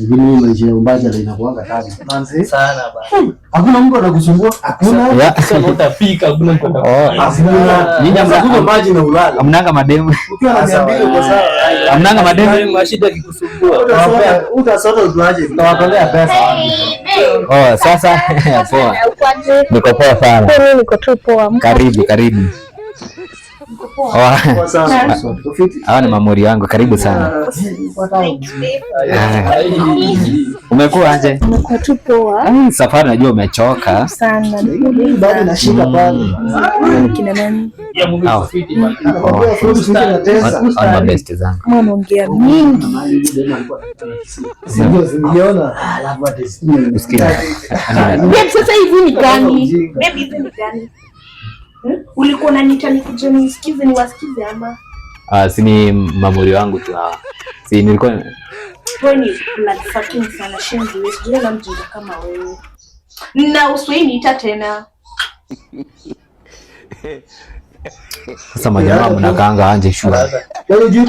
Mimi maisha ya umbaja inakuanga tabu. Manzi sana bana. Hakuna mtu anakusumbua. Hakuna. Sasa utapika, hakuna mtu atakupa. Hakuna. Nyinyi mnakunywa maji na ulala. Hamnanga mademu. Ukiwa na 200 kwa sawa. Hamnanga mademu. Mashida yakikusumbua. Utasota utuaje? Tutawatolea pesa. Oh, sasa poa. Niko poa sana. Mimi niko tu poa. Karibu. Hawa ni mamuri wangu, karibu sana. Umekuwa aje? Niko tu poa. Safari najua umechoka Sana. Bado nashika pale. Kina nani? Hawa best zangu. Unaongea mingi. Siniona. Sasa hivi ni gani? Baby hivi ni gani? Ulikuwa unaniita nikuje nisikize niwasikize ama? Si ni mamuri wangu tu hawa. Si nilikuwa Wewe ni blood fucking sana shenzi wewe. Sijui na mjinga kama wewe. Na uswahili ita tena. sasa majamaa mnakaanga anje shule. Wewe juu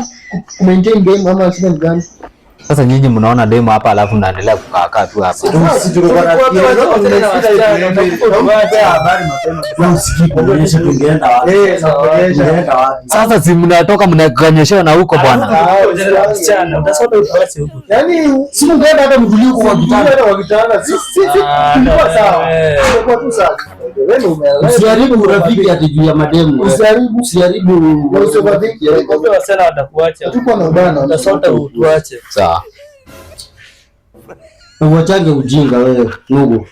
maintain game ama accident gani? Sasa nyinyi mnaona demo hapa alafu mnaendelea kukaa tu hapa. Sisi tuko kwa rafiki. Sasa si mnatoka mnakanyeshwa na huko bwana. Yaani si mngeenda hata mtulie huko kwa kitanda. Sisi tulikuwa sawa. Tulikuwa tu sawa. Usiharibu urafiki ati juu ya mademu. Usiharibu urafiki. Kwa wasela watakuacha. Tuko na bana. Utasota utuache. Sawa. Uwachange ujinga wewe, Nugu.